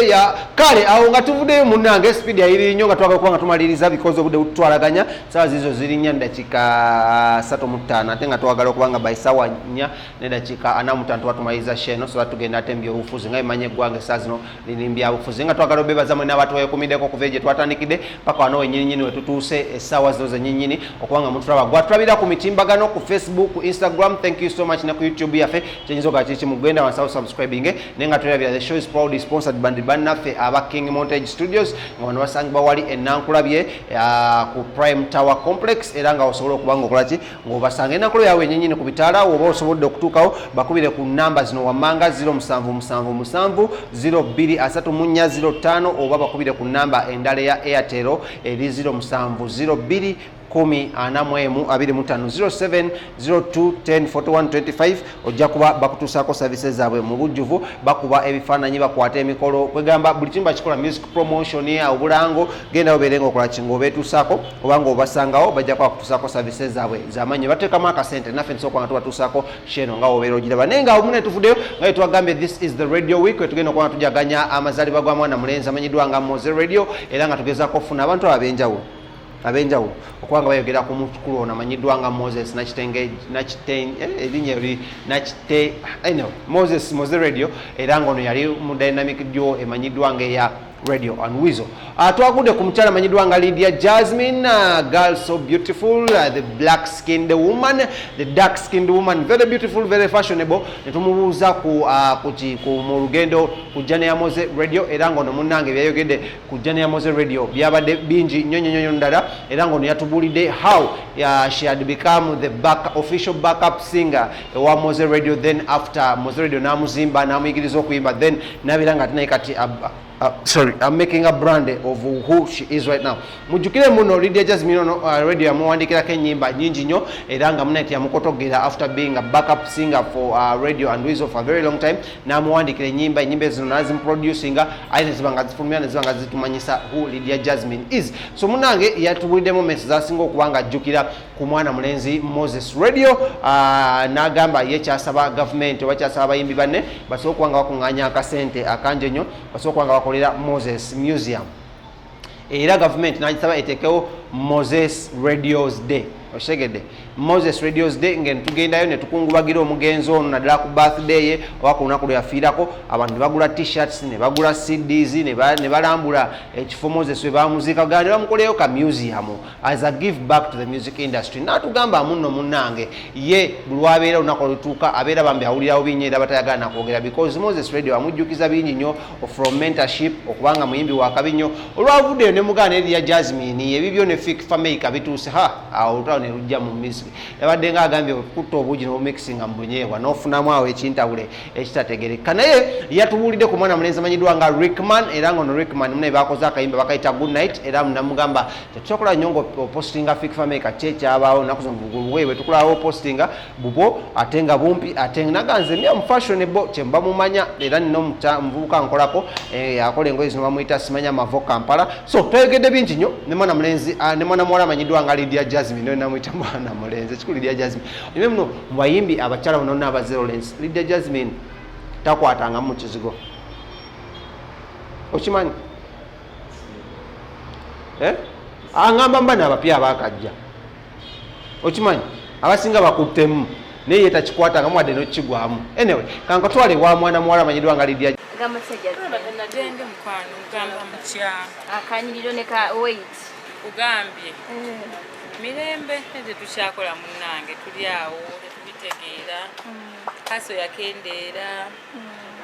ya kale awo nga tuvuddeyo munnange speed yayiri nnyo nga twagala kuba nga tumaliriza because obudde butwalaganya saawa zizo ziri 4 dakiika 35 ate nga twagala okuba nga by saawa 4 ne dakiika 45 tuba tumaliriza sheno so tugenda ate mbyobufuzi nga imanye eggwanga saa zino liri mbyabufuzi nga twagala obebaza mwena abantu bekumideko kuva gye twatandikidde paka wano wennyininyini wetutuuse essaawa zino zennyininyini okuba nga mutulaba gwatulabira ku mitimbagano ku Facebook, ku Instagram. Thank you so much, na ku YouTube yaffe kyenyiza okakiki mugenda wansawo subscribing ne nga tulabira the show is proudly sponsored by bannaffe aba King Montage Studios nga bano basangibwa wali enankulabye ku Prime Tower Complex era nga osobola okuba nga okolaki ng'obasanga ennankulu yawe ennyinnyini ku bitaala oba osobodde okutuukawo bakubire ku namba zino wammanga 0777 023405 oba bakubire ku namba endala ya Airtel eri 0702 0702104125 ojja kuba bakutuusaako services zaabwe mu bujjuvu bakuba ebifaananyi bakwata emikolo kwegamba buli kimu bakikola music promotion obulango genda obeere nga okola kinga obeetuusaako obanga obasangawo bajja kuba bakutuusaako services zaabwe zamanyi bateekamu akasente naffe nsooka nga tubatuusaako sheno nga obeera ogiraba naye nga omune tuvuddeyo nga twagambye this is the radio week wetugenda okuba nga tujaganya amazaalibwa ga mwana mulenzi amanyiddwa nga Mozey Radio era nga tugezaako okufuna abantu ab'enjawulo okubanga bayogera ku mukulu ono amanyiddwa nga Moses Mozey Radio era nga ono yali mu dynamic duo emanyiddwa nga eya Radio and Weasel. Twagudde ku mukyala amanyiddwa nga Lydia Jazmine, girl so beautiful, the black skinned woman, the dark skinned woman, very beautiful, very fashionable. Netumubuuza mu lugendo ku jjana ya Mozey Radio era nga ono munnange byayogedde ku jjana ya Mozey Radio byabadde bingi nnyo ndala era nga ono yatubuulidde how she had become the official backup singer wa Mozey Radio, then after Mozey Radio namuzimba namuyigiriza okuyimba then nabeera nga atinaye kati I'm making a brand of who she is right now. Mujukire muno Lydia Jazmine ono radio yamuwandikirako ennyimba nnyingi nnyo era nga munati yamukotogera after being a backup singer for Radio and Weasel for a very long time namuwandikira ennyimba zino nazimuproducinga aye nezibanga zifulumira nezibanga zitumanyisa who Lydia Jazmine is. So munange yatubuliddemu message zasinga okuba nga ajjukira ku mwana mulenzi Moses Radio n'agamba ye kyasaba government oba kyasaba abayimbi banne basobola okuba nga bakuŋŋaanya akasente akanje nnyo basobola okuba nga bakolera Moses Museum era government nagisaba etekewo Moses Radio's Day. Oshegede Moses Radio's Day ngene tugendayo ne tukungubagira omugenzi ono naddala ku birthday ye oba ku lunaku lwe yafiirako abantu bagula t-shirts ne bagula CDs ne balambula ekifo Moses we bamuziika gane bamukoleyo ka museum as a give back to the music industry. Natugamba muno munnange ye bulwabeera olunaku olutuuka abeera bambi awulirawo bingi era batayagala nakwogera because Moses Radio amujjukiza bingi nnyo from mentorship okubanga muyimbi wakabi nnyo olwavuddeyo ne mugana Lydia Jazmine ebibyo ne fik fameka bituuse awo ne rujja mu Misiri yabadde nga agambye okutta obuugi n'omixinga mu bunyeebwa n'ofunamu awo ekintawule ekitategerekeka naye yatubuulidde ku mwana mulenzi amanyiddwa nga Rickman era nga ono Rickman munaye bakoze akayimba bakayita good night era namugamba tetusobola nnyo ng'opostinga fik fameka kyekyabaawo naku wewe tukulawo opostinga bubwo ate nga bumpi ate naganze mya mufashionable kyemba mumanya era nina omuvubuka nkolako akola engoye zino bamuyita simanya Mavo Kampala. So twayogedde bingi nnyo ne mwana mulenzi ne mwana muwala amanyiddwa nga Lydia Jazmine namuyita mwana mulenzi kikulu Lydia Jazmine onyume muno mu bayimbi abakyala bano n'aba zero lens Lydia Jazmine takwatanga mu kizigo okimanyi angamba mba n'abapya abakajja okimanyi abasinga bakuttemu naye takikwatanga mwadde n'okikigwamu anyway kankatwale wa mwana muwala amanyiddwa nga Lydia nagende mukwano mugamba mukyala akanyiriro ne ka wait ugambye mirembe neze tukyakola munnange tuli awo tetubitegeera kaso yakendeera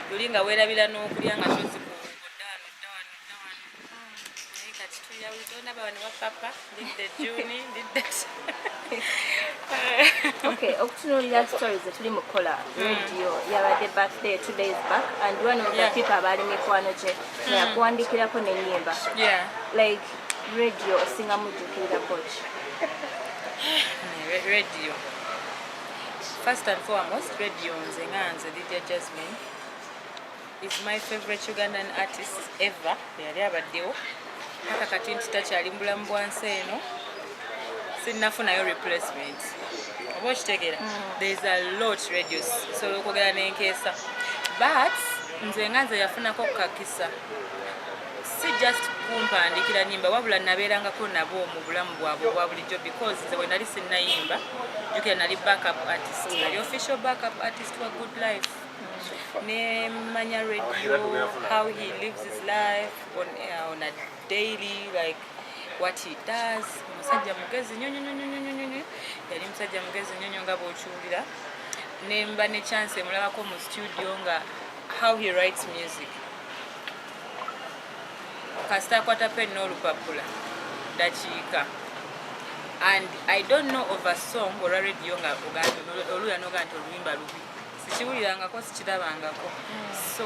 tuli nga weerabira n'okulya nga tozikuddawano naye kati tuyawulidona bawa ne wapapa ndidde juni ndidde okay okutunuulira stories etuli mu kola radio yabadde birthday 2 days back and one of the people abali mikwano gye yakuwandikirako n'ennyimba like radio osinga mujjukirira koki radio first and foremost radio nze Lydia Jazmine is my favorite Ugandan artist ever yali abaddewo kaka kati nti takyali mbulamu bwansi eno sinnafunayo replacement oba okitegeera there is a lot radios so okwogera n'enkeesa but nze nga nze yafunako kakisa si just kumpandikira nyimba wabula nabeerangako nabo mu bulamu bwabwe obwa bulijjo because nze we nali sinnayimba jukira nali backup artist nali official backup artist wa Good Life ne manya radio how he lives his life on a daily like what he does musajja mugezi nyonyonyonyonyonyo yali musajja mugezi nyonyo nga bw'okiwulira nemba ne chance mulabako mu studio nga how he writes music kasita kwata pen n'olupapula dakiika and I don't know of a song or a radio nga oluya noga nti oluyimba lubi sikiwulirangako sikirabangako so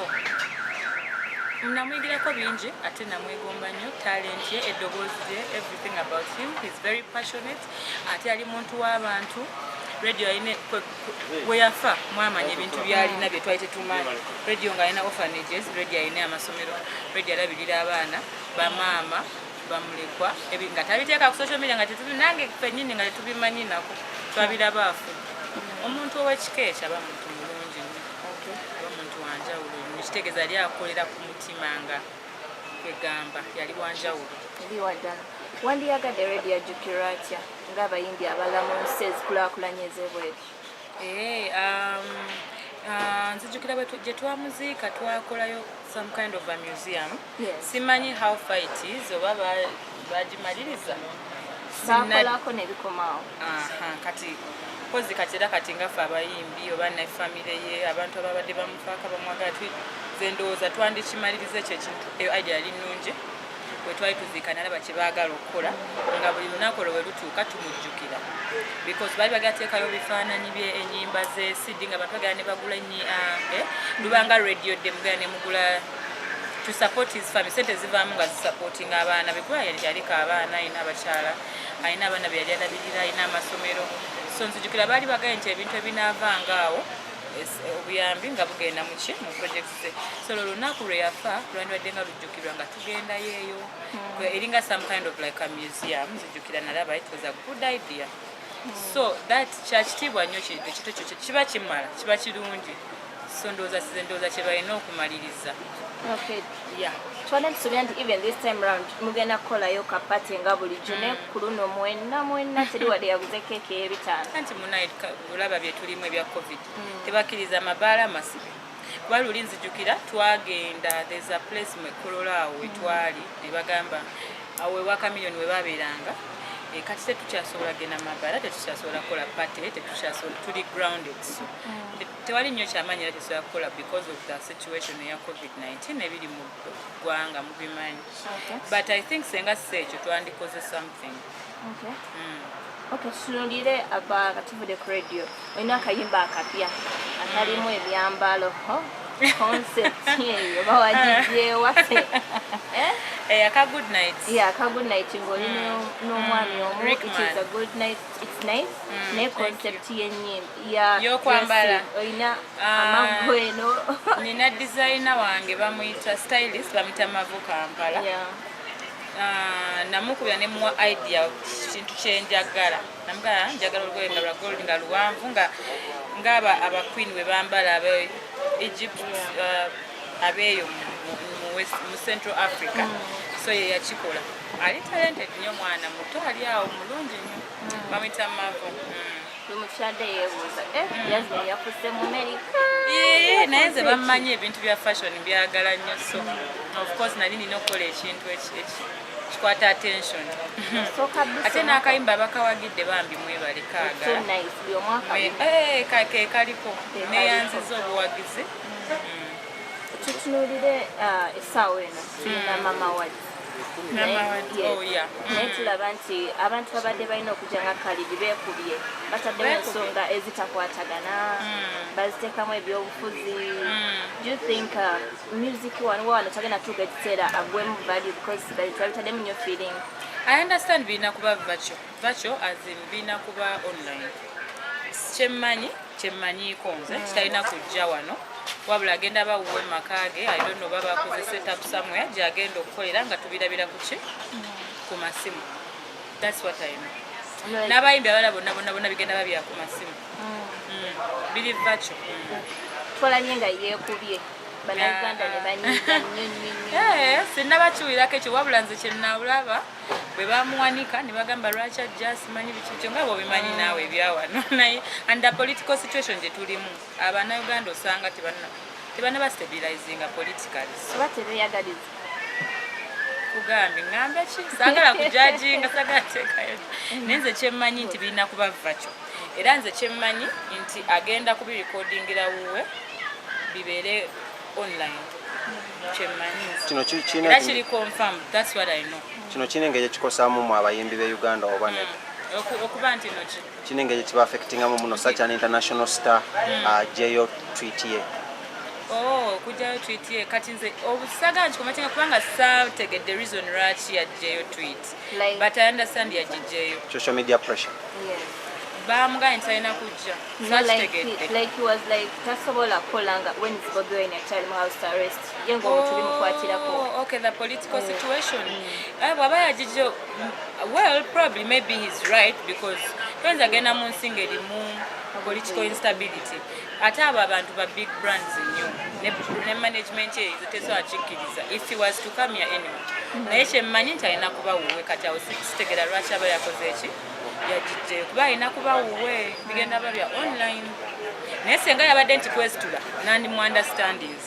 namwigirako bingi ate namwegomba nnyo talent ye eddoboozi lye everything about him he's very passionate ate ali muntu w'abantu radio ayine we yafa mwamanya ebintu byalina bye twali tetumanyi radio nga alina orphanages radio ayina amasomero radio alabirira abaana bamaama bamulekwa nga tabiteeka ku social media nga nange fenyini nga tetubimanyi nako twabirabaafu omuntu ow'ekika ekyo aba muntu mulungi aba muntu wanjawulo nekitegeeza yali akolera ku mutima nga kwegamba yali wanjawulo ebiwaddala wandiyagadde radio ajjukirwa atya ng'abayimbi abalala mu nsi ezikulaakulanye ez'ebweru nzijjukira gye twamuziika twakolayo some kind of a museum simanyi how far it is oba bagimaliriza baakolako nebikomawo kati pozi kati era kati ngaffe abayimbi oba ne famire ye abantu ababadde bamufaako bamwagala ze ndowooza twandikimaliriza ekyo ekintu idea yali nnungi bwe twali tuziika nalaba kye baagala okukola nga buli lunaku olwo we lutuuka tumujjukira because baali bagateekayo bifaananyi bye ennyimba ze CD nga abantu bagala ne bagula lubanga radio de mugala ne mugula to support his family sente zivaamu nga zisupportinga abaana bekuba yaliko abaana alina abakyala alina abaana be yali alabirira alina amasomero so nzijjukira baali bagaye nti ebintu ebinaavanga awo obuyambi nga bugenda mu projects ze so olunaku lwe yafa lwandibadde nga lujjukirwa nga tugendayo eyo eringa some kind of like a museum nzijjukira nalaba it was a good idea so that kyakitiibwa nnyo kintu ekyo kiba kimala kiba kirungi so ndowooza kye balina okumaliriza twala ntusobera nti even this time round mugenda kukolayo kapate nga bulijjo ne ku luno mwenna teri wadde yaguze keeki ey'ebitaano anti munaye olaba bye tulimu ebya covid tebakkiriza amabaala masibe kuba luli nzijjukira twagenda there's a place mwekolola awo wetwali ne bagamba awo ewakamiliyoni we babeeranga kati tetukyasobola genda mabaala tetukyasobola kukola pate tetukyasobola tuli grounded so tewali nnyo kyamaanyi era tesobola kukola because of the situation eya covid-19 ebiri mu ggwanga mubimanyi but I think senga si ekyo twandikoze something tunulire aba katuvudde ku radio olina akayimba akapya akalimu ebyambalo concept eyo bawagijewaffe aka good night aka good night ng'oli n'omwami omu it is a good night it's nice ne concept y'ennyimba y'okwambala olina amaggo eno nina designer wange bamuyita stylist bamuyita Mavu Kampala namukubira ne muwa idea kintu kyenjagala namugala njagala olugoye nga lwa gold nga luwanvu ng'aba abaqueen we bambala abe Egypt abeeyo mu Central Africa so ye yakikola ali talented nnyo mwana muto ali awo mulungi nnyo bamuyita Mavu tumukyadde yeebuuza Jazmine yafusse mu America naye nze bamumanyi ebintu bya fashion byagala nnyo so of course nali nina okukola ekintu kikwata attention ate n'akayimba bakawagidde bambi mwebale kaagala kake kaliko neyanziza obuwagizi tutunuulire essaawa eno tulina mama wadi naye tulaba nti abantu babadde balina okujja nga kalidi beekubye bataddewo ensonga ezitakwatagana baziteekamu ebyobufuzi do you think music wano tagenda tuuka ekiseera agwemu value because babitaddemu nnyo feeling I understand birina kuba virtual as in birina kuba online kyemmanyiiko nze kitalina kujja wano wabula agenda bawuwe makage I don't know baba bakoze set up somewhere gyagenda okukolera nga tubirabira ku masimu that's what I know n'abayimbi abala bonna bigenda babya ku masimu biri virtual twalanye nga yeekubye bannayuganda ne banyiiga nnyo sinnabakiwirako ekyo wabula nze kyenawulaba bwe bamuwanika ne bagamba lwaki ajja simanyi bikikyo nga bwobimanyi naawe ebyawano naye and political situation gye tulimu abannayuganda osanga tebanaba stabilizinga politically oba tebeyagaliza kugambye ŋŋambe ki saagala kujajinga saagala teekayo naye nze kyemmanyi nti birina kubava kyo era nze kyemmanyi nti agenda kubirikodingira wuwe bibeere online kyemmanyi era kiri confirmed, that's what I know. Kino kino engeri ekikosaamu mu abayimbi b'e Uganda oba ne okuba nti noki kino engeri ekiba affectingamu muno such an international star Jayo tweet ye kujjayo tweet ye kati nze obusaga nti kumatenga kubanga saategedde reason lwaki yajjayo tweet but I understand yagijeyo social media pressure bamugaye nti alina kujja like he was like tasobola kukolanga when is Bobi Wine akyali mu house arrest ye ng'omuntu bimukwatirako okay the political situation bw'aba yagijeyo well probably maybe he's right because toyinza agenda mu nsi ng'erimu political instability ate abo abantu ba big brands nnyo ne management ye tesobola kikkiriza if he was to come here anyway naye kyemmanyi nti alina kuba wuwe kati awo sitegera lwaki aba yakoze eki yagijjeyo kuba alina kuba wuwe bigenda babya online naye senga yabadde nti kwesitula nandi mu understandings